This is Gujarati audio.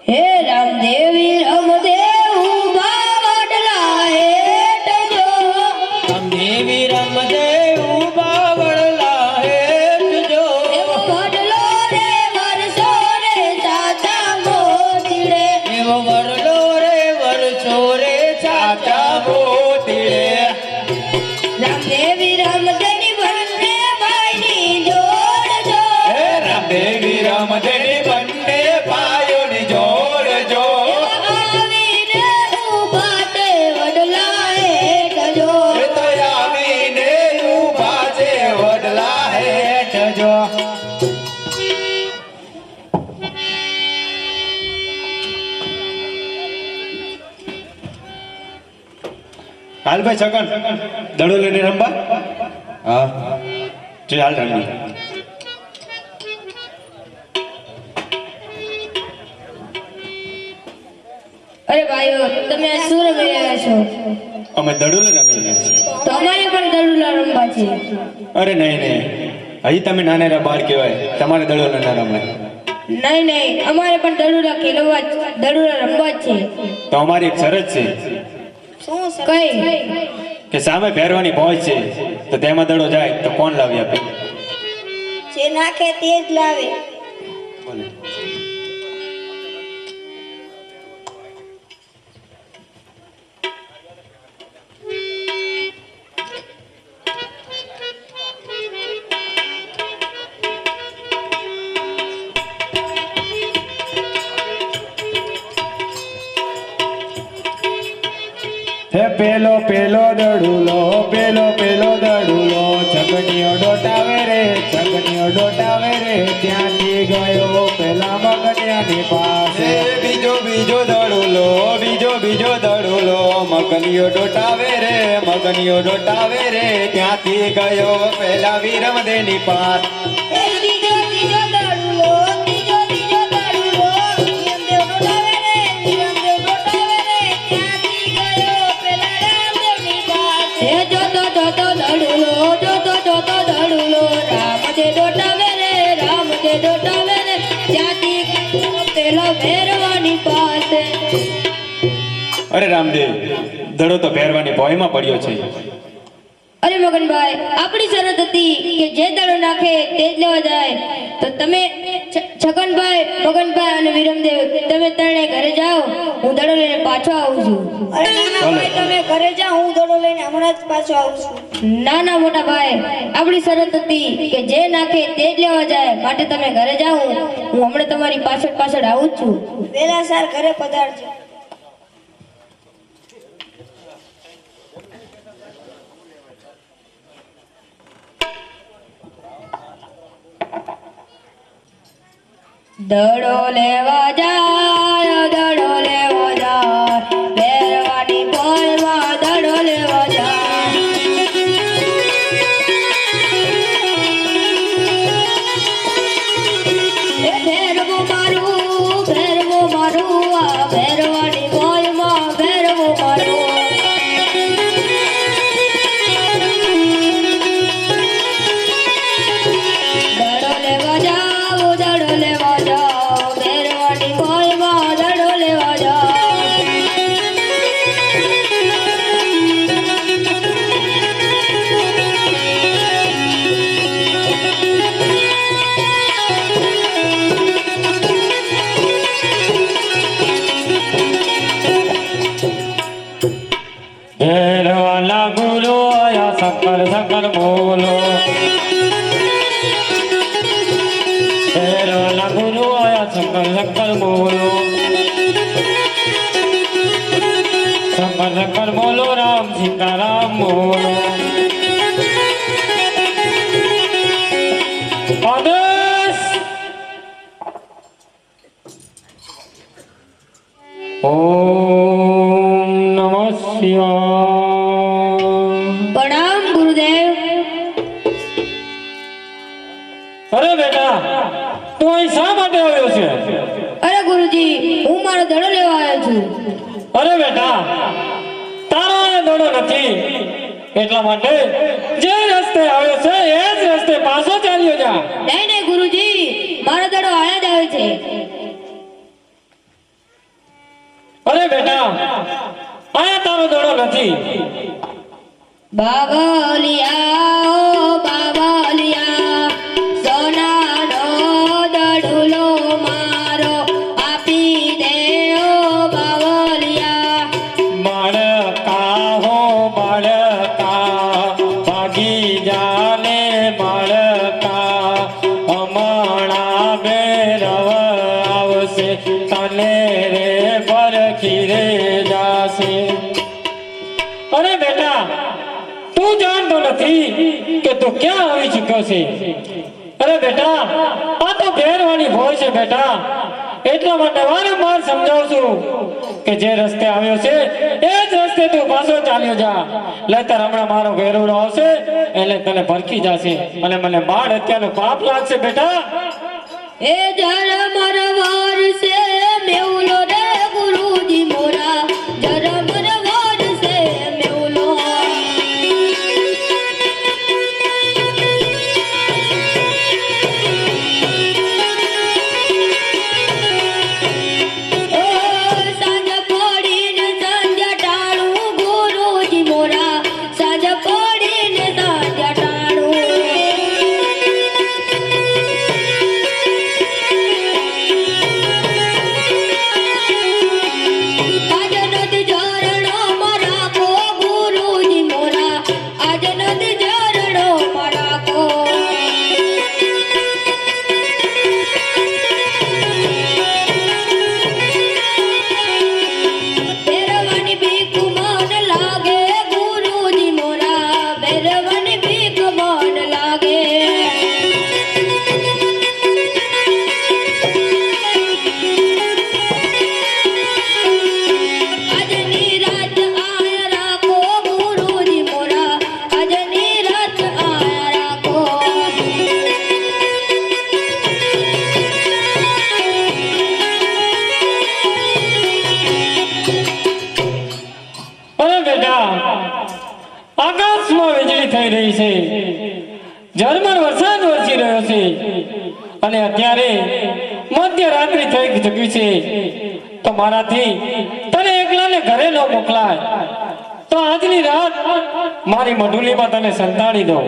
હે રામદેવી રમદેવ ઉભા વડલા હેઠ જો રામદેવી રમદેવ ઉભા વડલા હેઠ જો એવો વડલો રે વરસો રે સાચા મોતીડે એવો વડલો રે વરસો રે સાચા મોતીડે રામદેવી રમદેવી બંને ભાઈની જોડ જો હે રામદેવી રમદેવી બંને ભાઈઓની જોડ જો આવીને ઉભા તે વડલા હેઠ જો એ તો આવીને ઊભા છે વડલા હેઠ જો હાલ ભાઈ છગન દડો લઈને રમવા હા ચાલ રમી અરે ભાઈઓ તમે આ શું રમી રહ્યા છો? અમે દડો લઈને રમી રહ્યા છીએ તો અમારે પણ દડુલા રમવા છે. અરે નહીં નહીં હજી તમે નાનેરા બાળ કહેવાય તમારે દડો લઈને રમાય નહીં નહીં અમારે પણ દડુલા ખેલવા દડુલા રમવા જ છે. તો અમારી એક શરત છે કઈ? કે સામે પહેરવાની પહોંચ છે તો તેમાં દડો જાય તો કોણ લાવી આપે જે નાખે તે જ લાવે. બોલે હે પેલો પેલો દડુલો પેલો પેલો દડુલો છગનીઓ ડોટાવે રે ત્યાંથી ગયો પેલા મગનિયાની પાસે બીજો બીજો દડુલો મગનીઓ ડોટાવે રે ત્યાંથી ગયો પેલા વીરમદેની પાસ ત્રીજો દડુલો વિરમદેવ ડોલાવે રે ત્યાંથી ગયો પેલા રામદેવની પાસે. હે જોતો દડુલો રામદેવ ડોટાવે રે ત્યાંથી ગયો પેલા ભેરવાની પાસે. અરે રામદેવ દડો તો પહેરવાની ભોયમાં પડ્યો છે અરે મગનભાઈ આપણી શરત હતી કે જે દડો નાખે તે જ લેવા જાય. તો તમે છગનભાઈ, મગનભાઈ અને વિરમદેવ તમે ત્રણે ઘરે જાઓ, હું દડો લઈને પાછો આવું છું. અરે નાના ભાઈ તમે ઘરે જાઓ, હું દડો લઈને હમણાં જ પાછો આવું છું. ના ના મોટા ભાઈ આપણી શરત હતી કે જે નાખે તે જ લેવા જાય, માટે તમે ઘરે જાઓ, હું હમણાં તમારી પાછળ આવું જ છું. વેલા સાર ઘરે પધારજો. દડો લેવા જાય ભેરવાની પોલમાં દડો લેવા જાય. એ ભેરવું મારું આ ભેરવાની પોલમાં ભેરવું મારું. દડો લેવા જાઓ ભેરવાની પોલમાં દડો લેવા જાઓ. ભેરવાલા ગુરુ આયા શંકર બોલો ભેરવાલા ગુરુ આયા શંકર બોલો શંકર બોલો રામ સીતારામ બોલો આદેશ ઓમ નમઃ શિવાય પ્રણામ ગુરુદેવ. અરે બેટા તું અહીં શા માટે આવ્યો છે? અરે ગુરુજી હું મારો દડો લેવા આવ્યો છું. અરે બેટા તારો આ દડો નથી એટલા માટે જે રસ્તે આવ્યો છે એ જ રસ્તે પાછો ચાલ્યો જા. નહીં ગુરુજી મારો દડો આયા જ આવે છે. અરે બેટા આયા તારો દડો નથી. બાવલિયા ઓ બાવલિયા સોનાનો દડુલો મારો આપી દે ઓ બાવલિયા. બાળકા હો બાળકા ભાગી જાને બાળકા હમણાં બેરવ આવશે તને રે પરખી રે જાશે. અરે બેટા તું જાણતો નથી કે તું ક્યાં આવી ચૂક્યો છે. અરે બેટા આ તો ભેરવાની ભોય છે બેટા. એટલા માટે વારંવાર સમજાવું છું કે જે રસ્તે આવ્યો છે એ જ રસ્તે તું પાછો ચાલ્યો જા. નહીંતર હમણાં મારો ઘેરુડો આવશે એટલે તને ભરખી જશે અને મને બાળ હત્યાનું પાપ લાગશે બેટા. એ જરમર વારસે મેઉલો રે ગુરુજી મોરા જરમર વારસે મેઉલો. ઓ સાંજ પડીને સાંજ ટાળું ગુરુજી મોરા સાંજ પડીને સાંજ ટાળું. આજ નદી ઝરણોમાં રાખો ગુરુજી મોરા આજ નદી ઝરણોમાં રાખો. ભેરવાની ભીખ મન લાગે ગુરુજી મોરા ભેરવાની ભીખ મન લાગે. આજની રાત આયા રાખો ગુરુજી મોરા આજની રાત આયા રાખો. અરે બેટા આકાશમાં વીજળી થઈ રહી છે, ઝરમર વરસાદ વરસી રહ્યો છે અને અત્યારે મધ્યરાત્રિ થઈ ચૂકી છે. તો મારાથી તને એકલાને ઘરે ન મોકલાય તો આજની રાત મારી મઢુલીમાં તને સંતાડી દઉં.